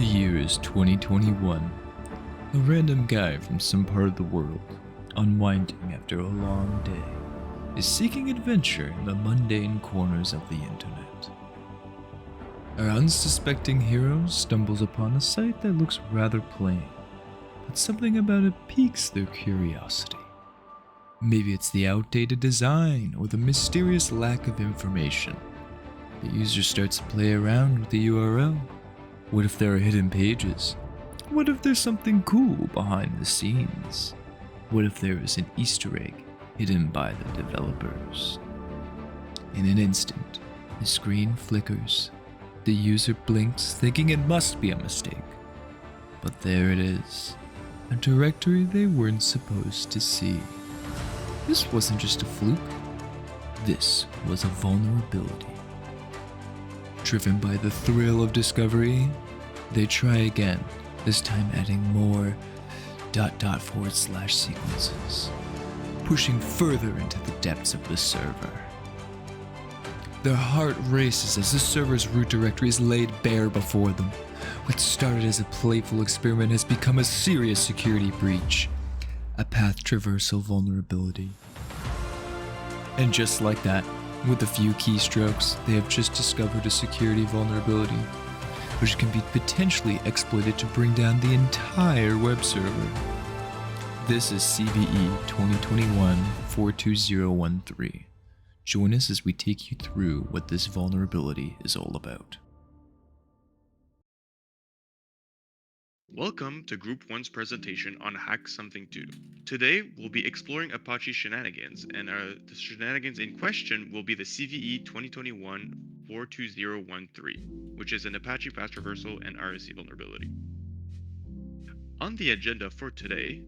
year is 2021. A random guy from some part of the world, unwinding after a long day, is seeking adventure in the mundane corners of the internet. Our unsuspecting hero stumbles upon a site that looks rather plain, but something about it piques their curiosity. Maybe it's the outdated design or the mysterious lack of information. The user starts to play around with the URL. What if there are hidden pages? What if there's something cool behind the scenes? What if there is an Easter egg hidden by the developers? In an instant, the screen flickers. The user blinks, thinking it must be a mistake. But there it is, a directory they weren't supposed to see. This wasn't just a fluke. This was a vulnerability. Driven by the thrill of discovery, they try again, this time adding more ... sequences, pushing further into the depths of the server. Their heart races as the server's root directory is laid bare before them. What started as a playful experiment has become a serious security breach, a path traversal vulnerability. And just like that, with a few keystrokes, they have just discovered a security vulnerability, which can be potentially exploited to bring down the entire web server. This is CVE 2021-42013. Join us as we take you through what this vulnerability is all about. Welcome to Group 1's presentation on HackSomething2. Today, we'll be exploring Apache shenanigans, and the shenanigans in question will be the CVE 2021-42013, which is an Apache path traversal and RSC vulnerability. On the agenda for today,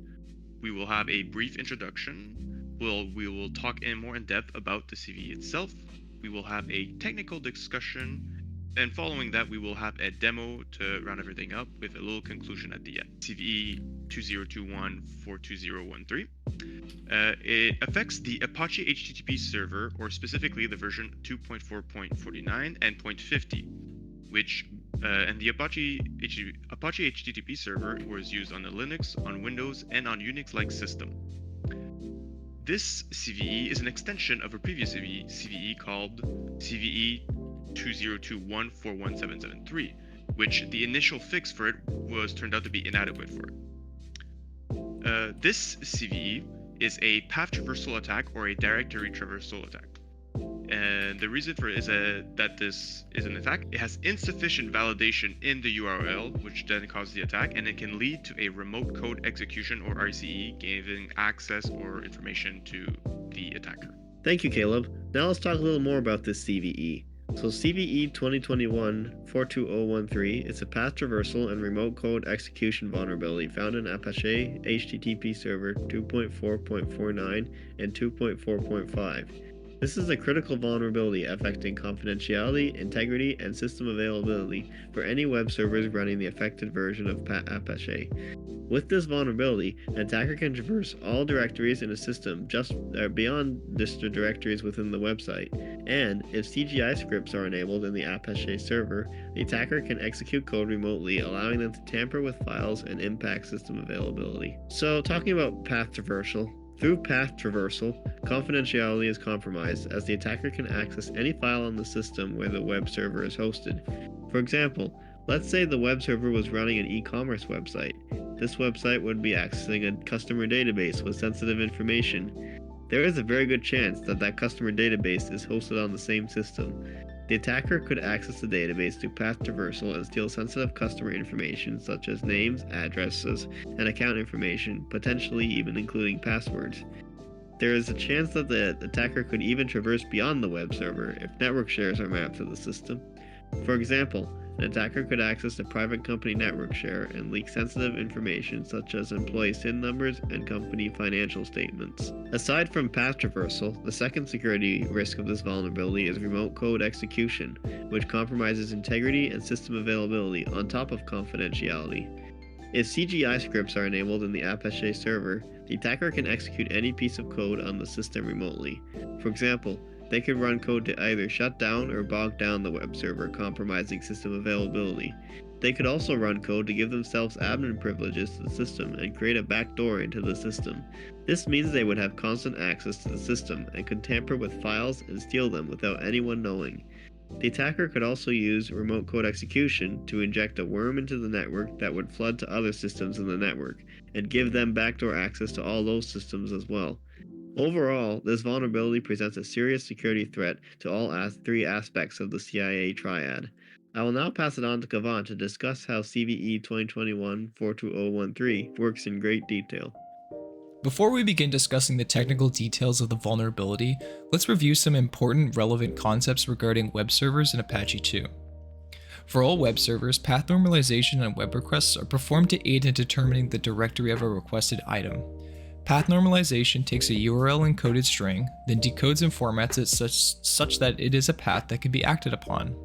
we will have a brief introduction. We will talk more in depth about the CVE itself. We will have a technical discussion. And following that, we will have a demo to round everything up with a little conclusion at the end. CVE 2021-42013. It affects the Apache HTTP server, or specifically the version 2.4.49 and 0.50, which and the Apache HTTP server was used on the Linux, on Windows, and on Unix-like system. This CVE is an extension of a previous CVE called CVE 2021-41773, which the initial fix for it turned out to be inadequate for it. This CVE is a path traversal attack or a directory traversal attack. And the reason for it is that this is an attack. It has insufficient validation in the URL, which then causes the attack, and it can lead to a remote code execution or RCE, giving access or information to the attacker. Thank you, Caleb. Now let's talk a little more about this CVE. So CVE 2021-42013 is a path traversal and remote code execution vulnerability found in Apache HTTP server 2.4.49 and 2.4.5. This is a critical vulnerability affecting confidentiality, integrity, and system availability for any web servers running the affected version of Apache. With this vulnerability, an attacker can traverse all directories in a system just beyond the directories within the website, and if CGI scripts are enabled in the Apache server, the attacker can execute code remotely, allowing them to tamper with files and impact system availability. So, talking about path traversal. Through path traversal, confidentiality is compromised as the attacker can access any file on the system where the web server is hosted. For example, let's say the web server was running an e-commerce website. This website would be accessing a customer database with sensitive information. There is a very good chance that that customer database is hosted on the same system. The attacker could access the database through path traversal and steal sensitive customer information such as names, addresses, and account information, potentially even including passwords. There is a chance that the attacker could even traverse beyond the web server if network shares are mapped to the system. For example, an attacker could access a private company network share and leak sensitive information such as employee SIN numbers and company financial statements. Aside from path traversal, the second security risk of this vulnerability is remote code execution, which compromises integrity and system availability on top of confidentiality. If CGI scripts are enabled in the Apache server, the attacker can execute any piece of code on the system remotely. For example, they could run code to either shut down or bog down the web server, compromising system availability. They could also run code to give themselves admin privileges to the system and create a backdoor into the system. This means they would have constant access to the system and could tamper with files and steal them without anyone knowing. The attacker could also use remote code execution to inject a worm into the network that would flood to other systems in the network, and give them backdoor access to all those systems as well. Overall, this vulnerability presents a serious security threat to all three aspects of the CIA triad. I will now pass it on to Kavan to discuss how CVE 2021-42013 works in great detail. Before we begin discussing the technical details of the vulnerability, let's review some important relevant concepts regarding web servers in Apache 2. For all web servers, path normalization on web requests are performed to aid in determining the directory of a requested item. Path normalization takes a URL encoded string, then decodes and formats it such that it is a path that can be acted upon.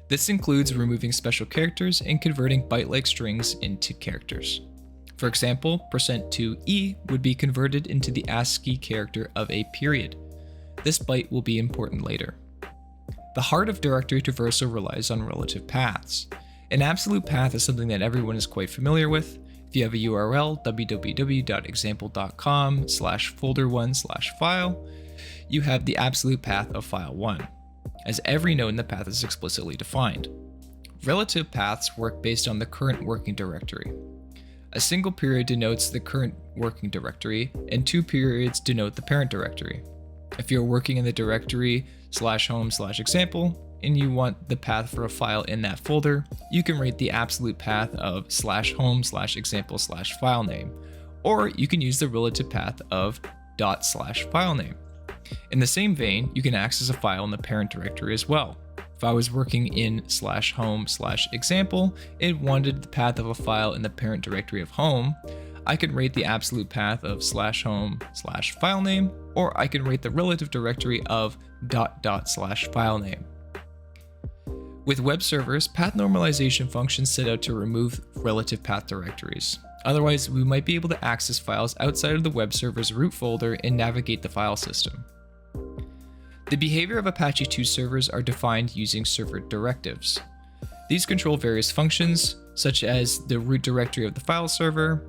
This includes removing special characters and converting byte-like strings into characters. For example, %2e would be converted into the ASCII character of a period. This byte will be important later. The heart of directory traversal relies on relative paths. An absolute path is something that everyone is quite familiar with. If you have a URL, www.example.com/folder1/file, you have the absolute path of file 1, as every node in the path is explicitly defined. Relative paths work based on the current working directory. A single period denotes the current working directory, and 2 periods denote the parent directory. If you're working in the directory /home/example, and you want the path for a file in that folder, you can rate the absolute path of /home/example/filename, or you can use the relative path of ./filename. In the same vein, you can access a file in the parent directory as well. If I was working in /home/example and wanted the path of a file in the parent directory of home, I can rate the absolute path of /home/filename, or I can rate the relative directory of ./filename. With web servers, path normalization functions set out to remove relative path directories. Otherwise, we might be able to access files outside of the web server's root folder and navigate the file system. The behavior of Apache 2 servers are defined using server directives. These control various functions, such as the root directory of the file server,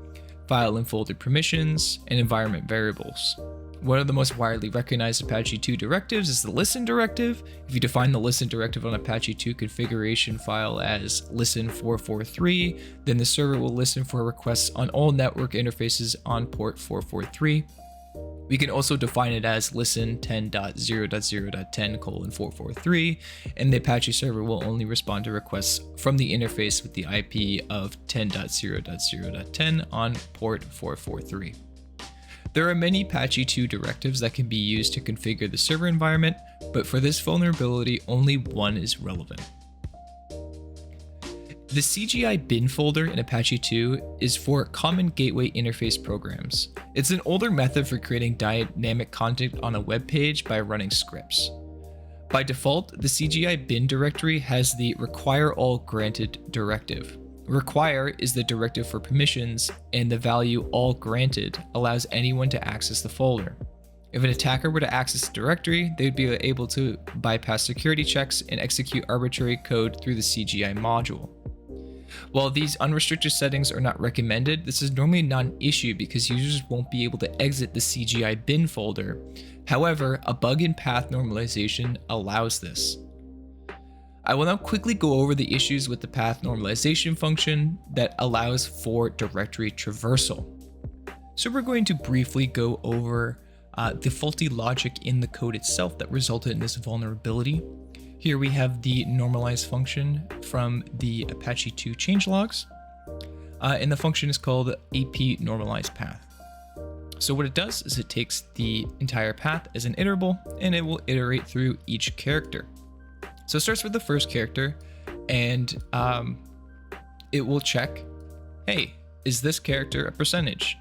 file and folder permissions, and environment variables. One of the most widely recognized Apache 2 directives is the listen directive. If you define the listen directive on Apache 2 configuration file as listen443, then the server will listen for requests on all network interfaces on port 443. We can also define it as listen 10.0.0.10:443, and the Apache server will only respond to requests from the interface with the IP of 10.0.0.10 on port 443. There are many Apache 2 directives that can be used to configure the server environment, but for this vulnerability, only one is relevant. The CGI bin folder in Apache 2 is for Common Gateway Interface programs. It's an older method for creating dynamic content on a web page by running scripts. By default, the CGI bin directory has the require all granted directive. Require is the directive for permissions, and the value all granted allows anyone to access the folder. If an attacker were to access the directory, they would be able to bypass security checks and execute arbitrary code through the CGI module. While these unrestricted settings are not recommended, this is normally not an issue because users won't be able to exit the CGI bin folder. However, a bug in path normalization allows this. I will now quickly go over the issues with the path normalization function that allows for directory traversal. So we're going to briefly go over the faulty logic in the code itself that resulted in this vulnerability. Here we have the normalize function from the Apache 2 changelogs, and the function is called AP normalize path. So what it does is it takes the entire path as an iterable, and it will iterate through each character. So it starts with the first character, and it will check, hey, is this character a percentage?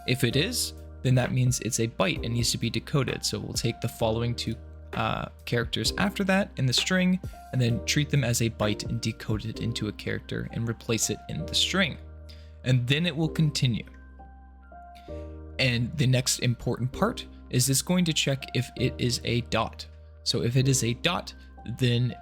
If it is, then that means it's a byte and needs to be decoded. So we'll take the following two characters after that in the string, and then treat them as a byte and decode it into a character and replace it in the string. And then it will continue. And the next important part is it's going to check if it is a dot. So if it is a dot, then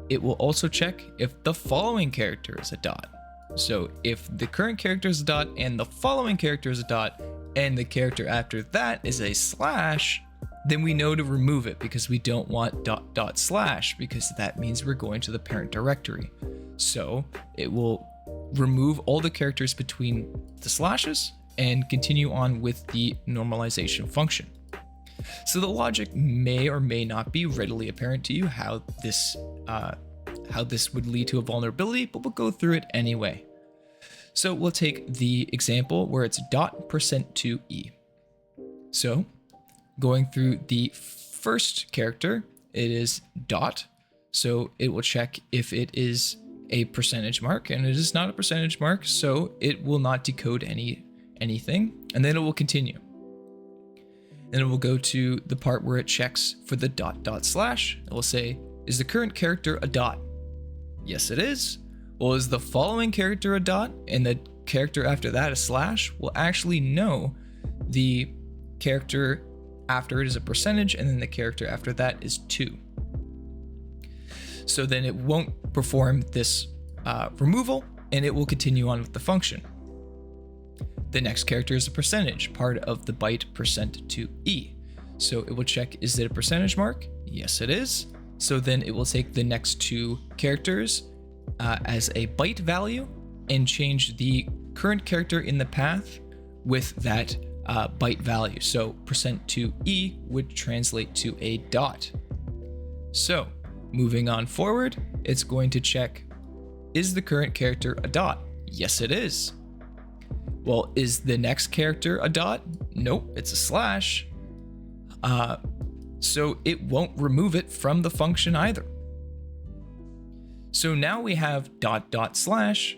it will also check if the following character is a dot. So if the current character is a dot and the following character is a dot and the character after that is a slash, then we know to remove it because we don't want dot dot slash, because that means we're going to the parent directory. So it will remove all the characters between the slashes and continue on with the normalization function. So the logic may or may not be readily apparent to you how this would lead to a vulnerability, but we'll go through it anyway. So we'll take the example where it's %2e. So going through the first character, it is dot. So it will check if it is a percentage mark, and it is not a percentage mark, so it will not decode anything, and then it will continue. Then it will go to the part where it checks for the dot dot slash. It will say, is the current character a dot? Yes, it is. Well, is the following character a dot and the character after that a slash? We'll actually know the character after it is a percentage, and then the character after that is 2. So then it won't perform this removal, and it will continue on with the function. The next character is a percentage, part of the byte %2e. So it will check, is it a percentage mark? Yes, it is. So then it will take the next 2 characters as a byte value and change the current character in the path with that byte value. So %2e would translate to a dot. So moving on forward, it's going to check, is the current character a dot? Yes, it is. Well, is the next character a dot? Nope, it's a slash. So it won't remove it from the function either. So now we have dot dot slash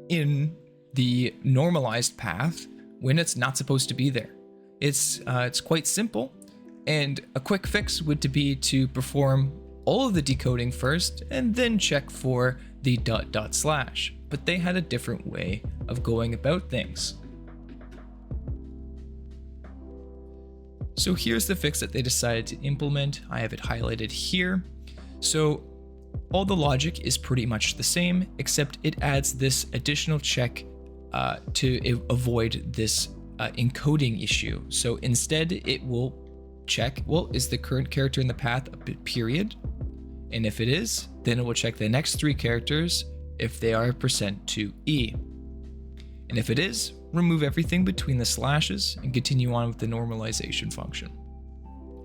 in the normalized path when it's not supposed to be there. It's quite simple, and a quick fix would be to perform all of the decoding first and then check for the dot dot slash, but they had a different way of going about things. So here's the fix that they decided to implement. I have it highlighted here. So all the logic is pretty much the same, except it adds this additional check to avoid this encoding issue. So instead it will check, well, is the current character in the path a period? And if it is, then it will check the next 3 characters if they are %2e. And if it is, remove everything between the slashes and continue on with the normalization function.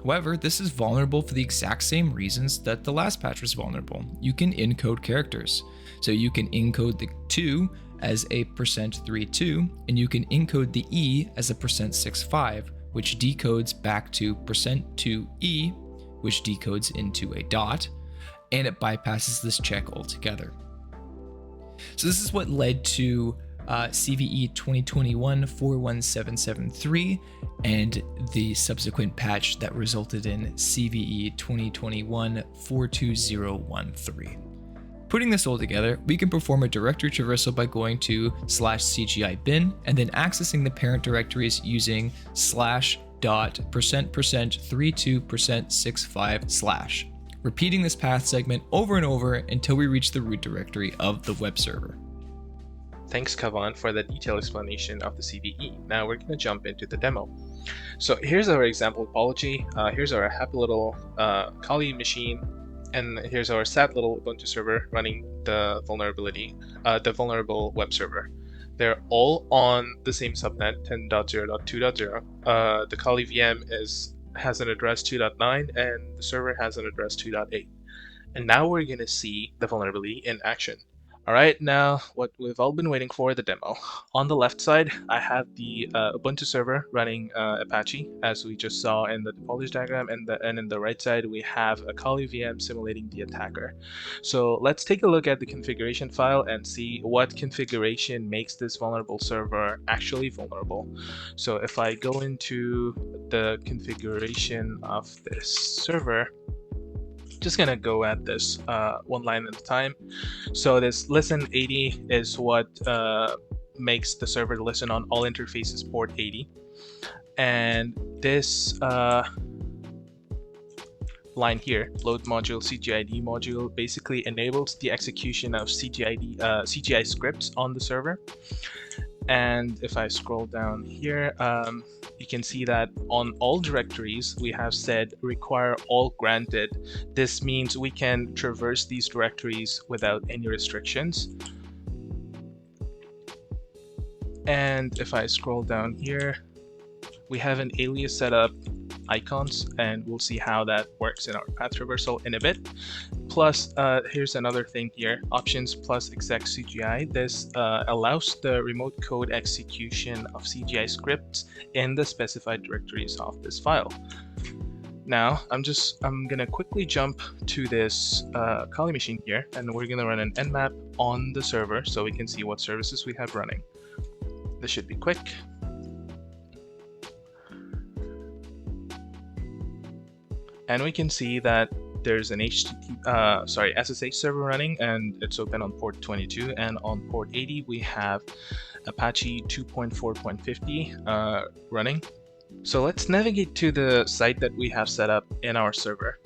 However, this is vulnerable for the exact same reasons that the last patch was vulnerable. You can encode characters. So you can encode the 2 as a %32, and you can encode the e as a %65, which decodes back to %2e, which decodes into a dot, and it bypasses this check altogether. So this is what led to CVE 2021-41773 and the subsequent patch that resulted in CVE 2021-42013. Putting this all together, we can perform a directory traversal by going to /CGI bin and then accessing the parent directories using /.%32%65/, repeating this path segment over and over until we reach the root directory of the web server. Thanks, Kavan, for the detailed explanation of the CVE. Now we're going to jump into the demo. So here's our example topology. Here's our happy little Kali machine, and here's our sad little Ubuntu server running the vulnerable web server. They're all on the same subnet 10.0.2.0. The Kali VM has an address 2.9 and the server has an address 2.8. And now we're going to see the vulnerability in action. Alright, now what we've all been waiting for, the demo. On the left side, I have the Ubuntu server running Apache, as we just saw in the topology diagram, and in the right side we have a Kali VM simulating the attacker. So let's take a look at the configuration file and see what configuration makes this vulnerable server actually vulnerable. So if I go into the configuration of this server, just gonna go at this one line at a time. So this listen 80 is what makes the server listen on all interfaces port 80, and this line here, load module CGID module, basically enables the execution of CGI scripts on the server. And if I scroll down here, you can see that on all directories, we have said require all granted. This means we can traverse these directories without any restrictions. And if I scroll down here, we have an alias setup icons, and we'll see how that works in our path traversal in a bit. Plus, here's another thing here, options plus exec CGI. This allows the remote code execution of CGI scripts in the specified directories of this file. Now, I'm gonna quickly jump to this Kali machine here, and we're gonna run an nmap on the server so we can see what services we have running. This should be quick. And we can see that there's an SSH server running, and it's open on port 22, and on port 80 we have Apache 2.4.50 running. So let's navigate to the site that we have set up in our server.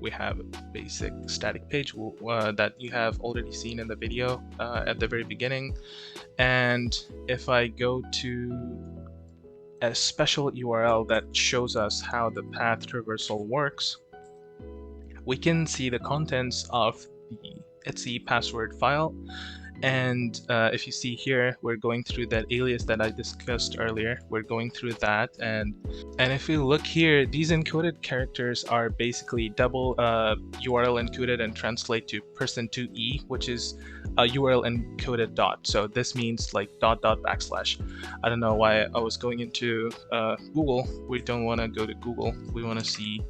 We have a basic static page that you have already seen in the video at the very beginning. And if I go to a special URL that shows us how the path traversal works, we can see the contents of the etc password file. And if you see here, we're going through that alias that I discussed earlier. We're going through that, and if we look here, these encoded characters are basically double URL encoded and translate to %2e, which is a URL encoded dot. So this means like dot dot backslash. I don't know why I was going into Google. We don't want to go to Google. We want to see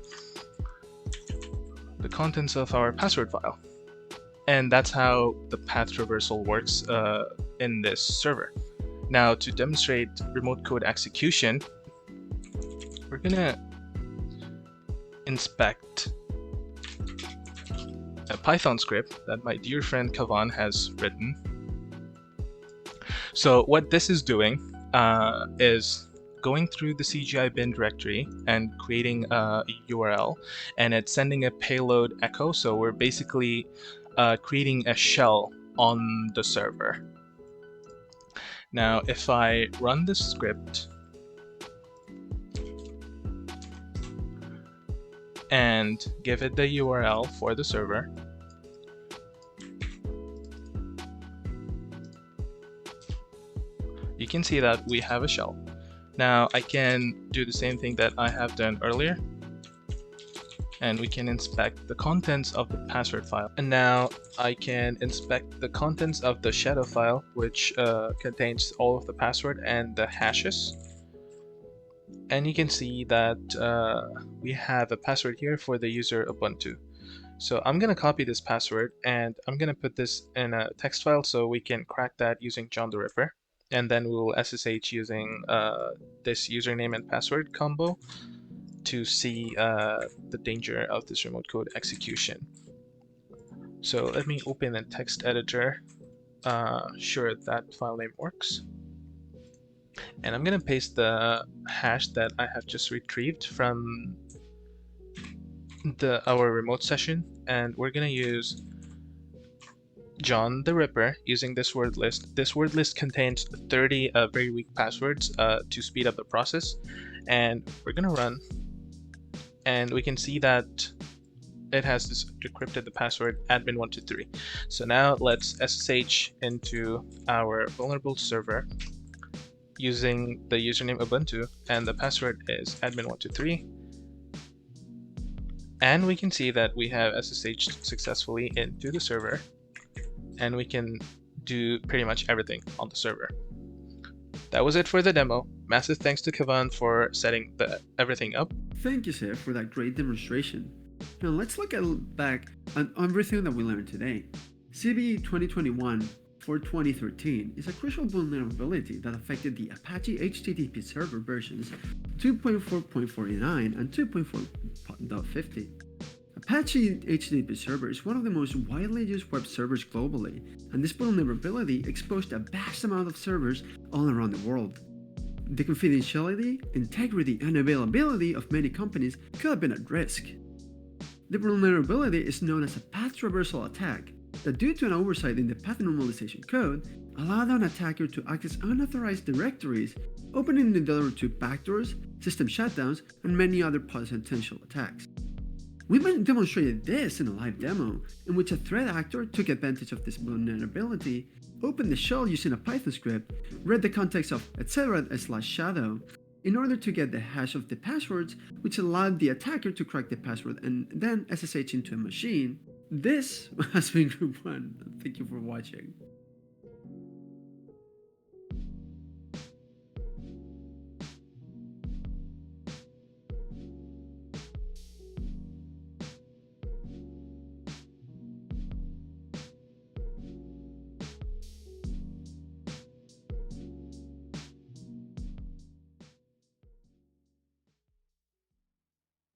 the contents of our password file. And that's how the path traversal works in this server. Now, to demonstrate remote code execution, we're gonna inspect a Python script that my dear friend Kavan has written. So what this is doing is going through the CGI bin directory and creating a URL, and it's sending a payload echo. So we're basically creating a shell on the server. Now, if I run this script and give it the URL for the server, you can see that we have a shell. Now, I can do the same thing that I have done earlier, and we can inspect the contents of the password file. And now I can inspect the contents of the shadow file, which contains all of the password and the hashes. And you can see that we have a password here for the user Ubuntu. So I'm going to copy this password, and I'm going to put this in a text file so we can crack that using John the Ripper. And then we'll SSH using this username and password combo to see the danger of this remote code execution. So let me open a text editor, sure that file name works. And I'm gonna paste the hash that I have just retrieved from our remote session, and we're gonna use John the Ripper using this word list. This word list contains 30 very weak passwords to speed up the process, and we're gonna run. And we can see that it has this decrypted the password admin123. So now let's SSH into our vulnerable server using the username Ubuntu, and the password is admin123. And we can see that we have SSH'd successfully into the server, and we can do pretty much everything on the server. That was it for the demo. Massive thanks to Kavan for setting everything up. Thank you, Seth, for that great demonstration. Now let's look back on everything that we learned today. CVE 2021-4-2013 is a crucial vulnerability that affected the Apache HTTP server versions 2.4.49 and 2.4.50. Apache HTTP server is one of the most widely used web servers globally, and this vulnerability exposed a vast amount of servers all around the world. The confidentiality, integrity, and availability of many companies could have been at risk. The vulnerability is known as a path traversal attack that, due to an oversight in the path normalization code, allowed an attacker to access unauthorized directories, opening the door to backdoors, system shutdowns, and many other potential attacks. We demonstrated this in a live demo, in which a threat actor took advantage of this vulnerability, opened the shell using a Python script, read the context of etc/shadow in order to get the hash of the passwords, which allowed the attacker to crack the password and then SSH into a machine. This has been Group 1. Thank you for watching.